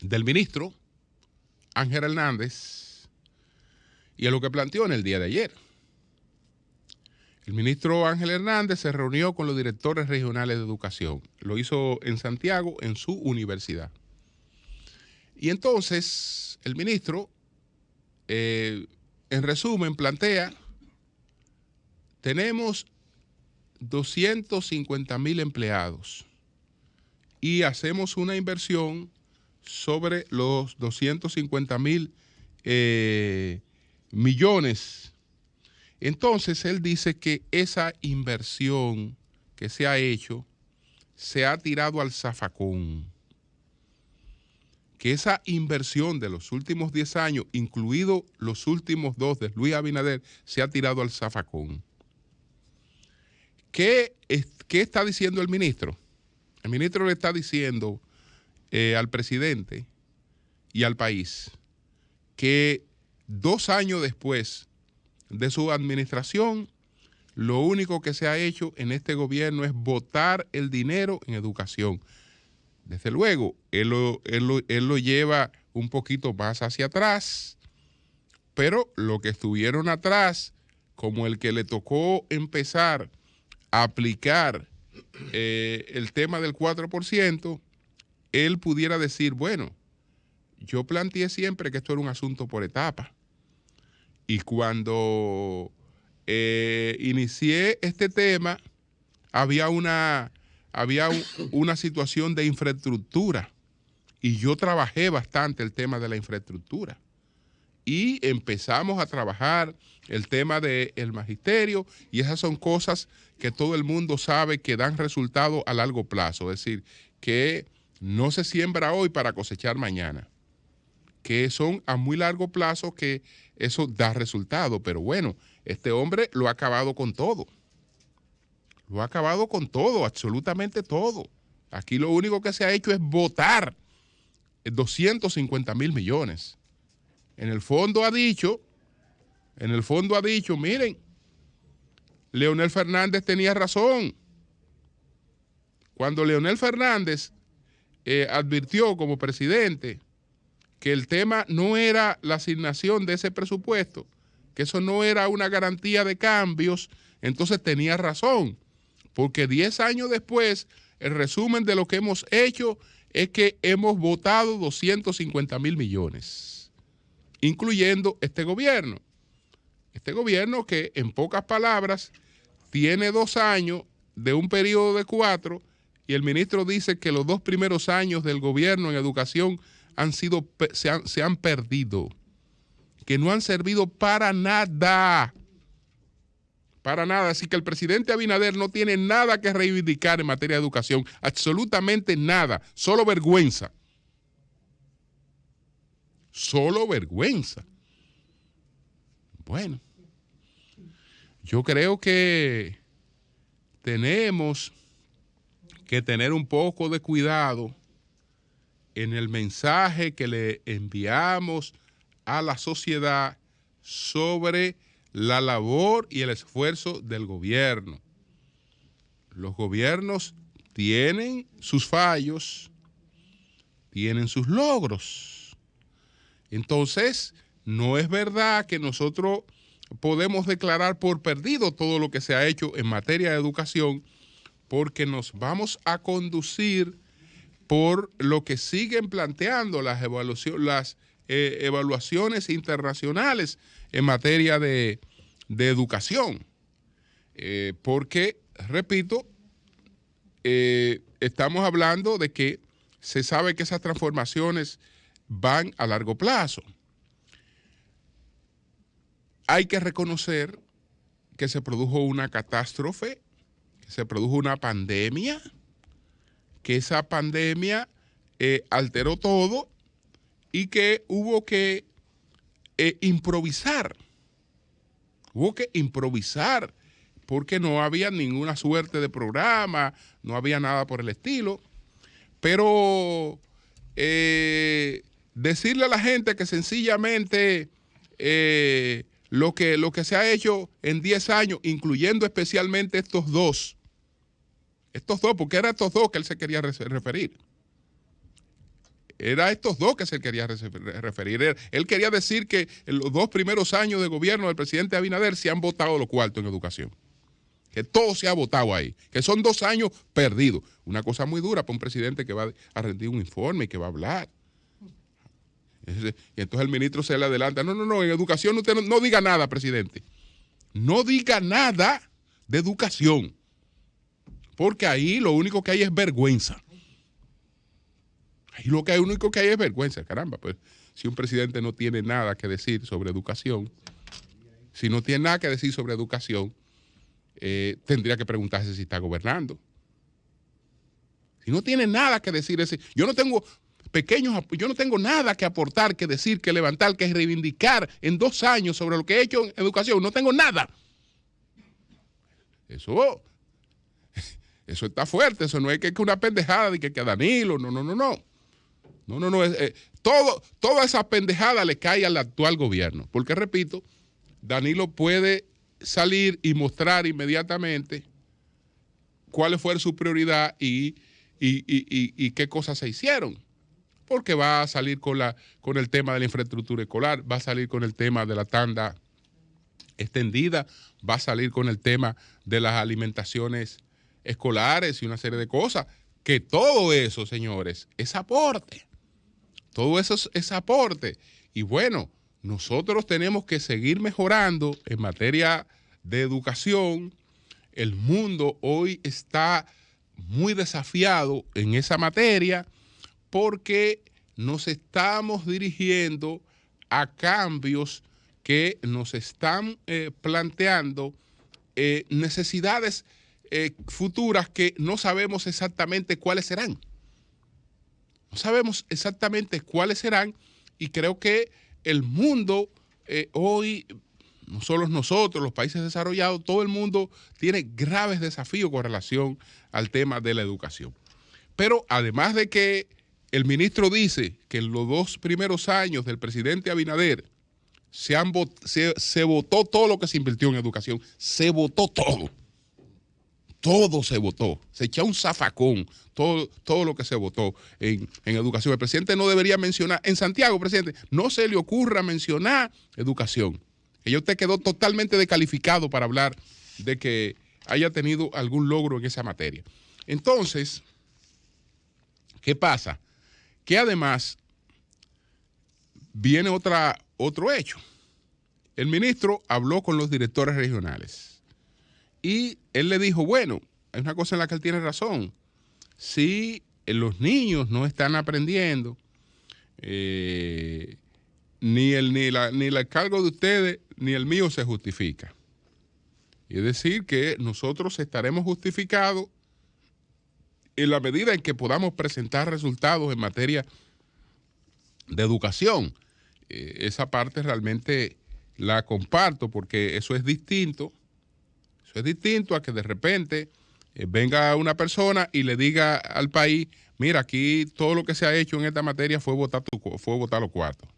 Del ministro Ángel Hernández y a lo que planteó en el día de ayer. El ministro Ángel Hernández se reunió con los directores regionales de educación. Lo hizo en Santiago, en su universidad. Y entonces el ministro, en resumen, plantea: tenemos 250,000 empleados y hacemos una inversión sobre los 250,000 millones. Entonces él dice que esa inversión que se ha hecho se ha tirado al zafacón. Que esa inversión de los últimos 10 años, incluidos los últimos 2 de Luis Abinader, se ha tirado al zafacón. ¿Qué está diciendo el ministro? El ministro le está diciendo al presidente y al país que 2 años después de su administración, lo único que se ha hecho en este gobierno es botar el dinero en educación. Desde luego, él lo lleva un poquito más hacia atrás, pero lo que estuvieron atrás, como el que le tocó empezar a aplicar el tema del 4%, él pudiera decir, bueno, yo planteé siempre que esto era un asunto por etapa. Y cuando inicié este tema, había una situación de infraestructura. Y yo trabajé bastante el tema de la infraestructura. Y empezamos a trabajar el tema del magisterio, y esas son cosas que todo el mundo sabe que dan resultado a largo plazo. Es decir, que no se siembra hoy para cosechar mañana, que son a muy largo plazo que eso da resultado. Pero bueno, este hombre lo ha acabado con todo. Lo ha acabado con todo, absolutamente todo. Aquí lo único que se ha hecho es botar 250,000 millones. En el fondo ha dicho, miren, Leonel Fernández tenía razón. Cuando Leonel Fernández advirtió como presidente que el tema no era la asignación de ese presupuesto, que eso no era una garantía de cambios, entonces tenía razón, porque 10 años después, el resumen de lo que hemos hecho es que hemos votado 250,000 millones, incluyendo este gobierno. Este gobierno que, en pocas palabras, tiene 2 años de un periodo de 4, y el ministro dice que los 2 primeros años del gobierno en educación se han perdido, que no han servido para nada. Para nada. Así que el presidente Abinader no tiene nada que reivindicar en materia de educación, absolutamente nada, solo vergüenza. Solo vergüenza. Bueno, yo creo que tenemos que tener un poco de cuidado en el mensaje que le enviamos a la sociedad sobre la labor y el esfuerzo del gobierno. Los gobiernos tienen sus fallos, tienen sus logros. Entonces, no es verdad que nosotros podemos declarar por perdido todo lo que se ha hecho en materia de educación, porque nos vamos a conducir por lo que siguen planteando las evaluaciones internacionales en materia de educación. Porque, repito, estamos hablando de que se sabe que esas transformaciones van a largo plazo. Hay que reconocer que se produjo una catástrofe, que se produjo una pandemia, que esa pandemia alteró todo y que hubo que improvisar. Hubo que improvisar porque no había ninguna suerte de programa, no había nada por el estilo. Pero decirle a la gente que sencillamente lo que se ha hecho en 10 años, incluyendo especialmente estos dos, porque eran estos dos que él se quería referir. Era estos dos que se quería referir. Él quería decir que en los 2 primeros años de gobierno del presidente Abinader se han votado los cuartos en educación. Que todo se ha votado ahí. Que son 2 años perdidos. Una cosa muy dura para un presidente que va a rendir un informe y que va a hablar. Y entonces el ministro se le adelanta. No, en educación usted no diga nada, presidente. No diga nada de educación. Porque ahí lo único que hay es vergüenza. Ahí lo único que hay es vergüenza, caramba. Pues si un presidente no tiene nada que decir sobre educación, tendría que preguntarse si está gobernando. Si no tiene nada que decir, yo no tengo nada que aportar, que decir, que levantar, que reivindicar en 2 años sobre lo que he hecho en educación. No tengo nada. Eso está fuerte. Eso no es que una pendejada de que Danilo. No. Toda esa pendejada le cae al actual gobierno. Porque, repito, Danilo puede salir y mostrar inmediatamente cuál fue su prioridad y qué cosas se hicieron. Porque va a salir con el tema de la infraestructura escolar, va a salir con el tema de la tanda extendida, va a salir con el tema de las alimentaciones escolares y una serie de cosas. Que todo eso, señores, es aporte. Todo eso es aporte. Y bueno, nosotros tenemos que seguir mejorando en materia de educación. El mundo hoy está muy desafiado en esa materia porque nos estamos dirigiendo a cambios que nos están planteando necesidades futuras que no sabemos exactamente cuáles serán. No sabemos exactamente cuáles serán y creo que el mundo hoy, no solo nosotros, los países desarrollados, todo el mundo tiene graves desafíos con relación al tema de la educación. Pero además de que el ministro dice que en los 2 primeros años del presidente Abinader se votó todo lo que se invirtió en educación, se votó todo. Todo se votó, se echó un zafacón, todo lo que se votó en educación. El presidente no debería mencionar, en Santiago, presidente, no se le ocurra mencionar educación. Que ya usted quedó totalmente descalificado para hablar de que haya tenido algún logro en esa materia. Entonces, ¿qué pasa? Que además viene otro hecho. El ministro habló con los directores regionales. Y él le dijo, bueno, hay una cosa en la que él tiene razón. Si los niños no están aprendiendo, ni el cargo de ustedes ni el mío se justifica. Y es decir, que nosotros estaremos justificados en la medida en que podamos presentar resultados en materia de educación. Esa parte realmente la comparto porque eso es distinto. Eso es distinto a que de repente venga una persona y le diga al país, mira, aquí todo lo que se ha hecho en esta materia fue votar los cuartos.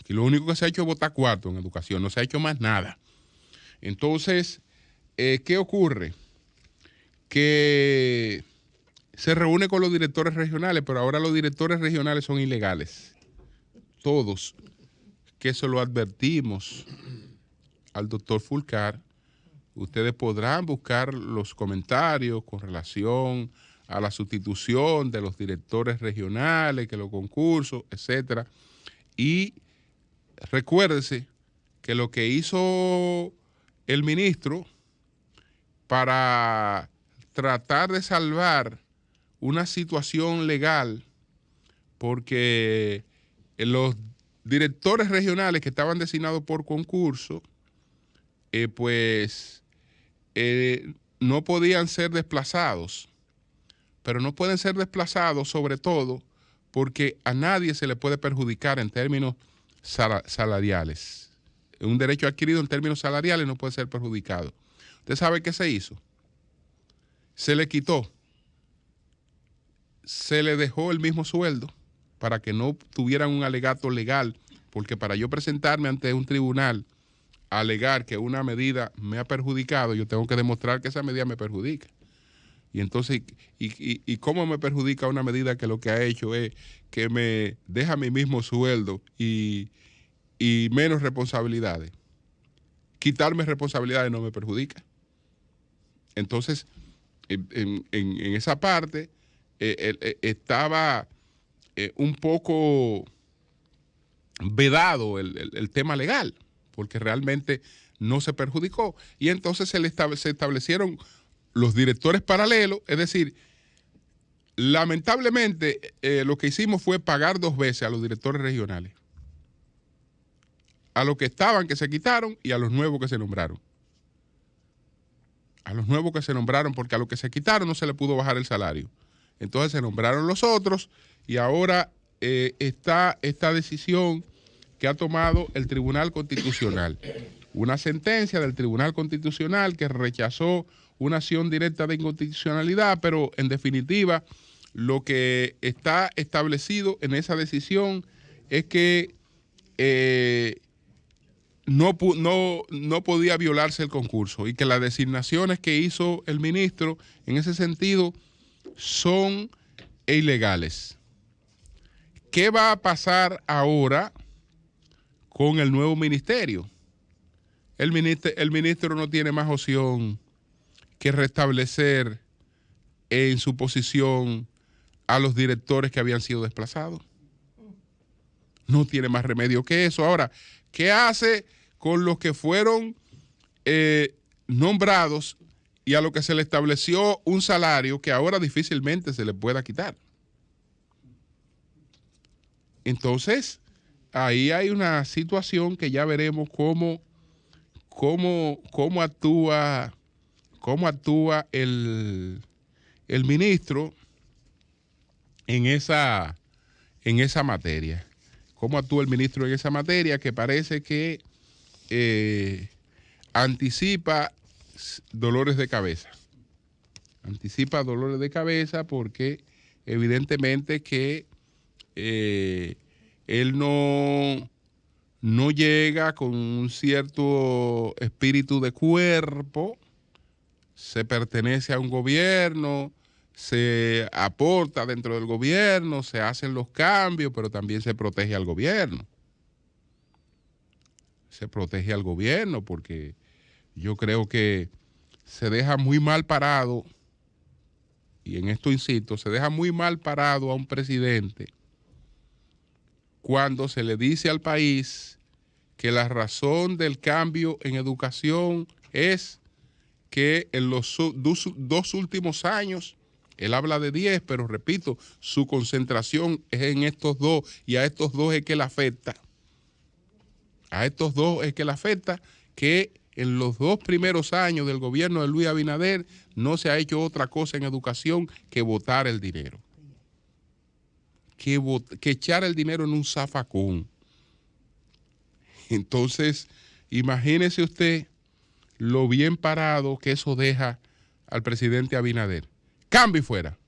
Y lo único que se ha hecho es votar cuartos en educación, no se ha hecho más nada. Entonces, ¿qué ocurre? Que se reúne con los directores regionales, pero ahora los directores regionales son ilegales. Todos, que eso lo advertimos al doctor Fulcar. Ustedes podrán buscar los comentarios con relación a la sustitución de los directores regionales, que los concursos, etcétera. Y recuérdese que lo que hizo el ministro para tratar de salvar una situación legal, porque los directores regionales que estaban designados por concurso, no podían ser desplazados, pero no pueden ser desplazados sobre todo porque a nadie se le puede perjudicar en términos salariales. Un derecho adquirido en términos salariales no puede ser perjudicado. ¿Usted sabe qué se hizo? Se le quitó, se le dejó el mismo sueldo para que no tuvieran un alegato legal porque para yo presentarme ante un tribunal a alegar que una medida me ha perjudicado, yo tengo que demostrar que esa medida me perjudica. Y entonces, ¿y cómo me perjudica una medida que lo que ha hecho es que me deja mi mismo sueldo y menos responsabilidades? Quitarme responsabilidades no me perjudica. Entonces, en esa parte estaba un poco vedado el tema legal, porque realmente no se perjudicó. Y entonces se establecieron los directores paralelos, es decir, lamentablemente lo que hicimos fue pagar 2 veces a los directores regionales. A los que estaban, que se quitaron, y a los nuevos que se nombraron. A los nuevos que se nombraron, porque a los que se quitaron no se le pudo bajar el salario. Entonces se nombraron los otros, y ahora está esta decisión que ha tomado el Tribunal Constitucional. Una sentencia del Tribunal Constitucional que rechazó una acción directa de inconstitucionalidad, pero en definitiva lo que está establecido en esa decisión es que no podía violarse el concurso y que las designaciones que hizo el ministro en ese sentido son ilegales. ¿Qué va a pasar ahora con el nuevo ministerio? El ministro no tiene más opción que restablecer en su posición a los directores que habían sido desplazados. No tiene más remedio que eso. Ahora, ¿qué hace con los que fueron nombrados y a los que se le estableció un salario que ahora difícilmente se le pueda quitar? Entonces, ahí hay una situación que ya veremos cómo actúa el ministro en esa materia. ¿Cómo actúa el ministro en esa materia? Que parece que anticipa dolores de cabeza. Anticipa dolores de cabeza porque evidentemente que él no llega con un cierto espíritu de cuerpo, se pertenece a un gobierno, se aporta dentro del gobierno, se hacen los cambios, pero también se protege al gobierno. Se protege al gobierno porque yo creo que se deja muy mal parado, y en esto insisto, se deja muy mal parado a un presidente cuando se le dice al país que la razón del cambio en educación es que en los 2 últimos años, él habla de 10, pero repito, su concentración es en estos 2 y a estos 2 es que le afecta. A estos 2 es que le afecta que en los 2 primeros años del gobierno de Luis Abinader no se ha hecho otra cosa en educación que botar el dinero. Que echar el dinero en un zafacón. Entonces, imagínese usted lo bien parado que eso deja al presidente Abinader. Cambio y fuera.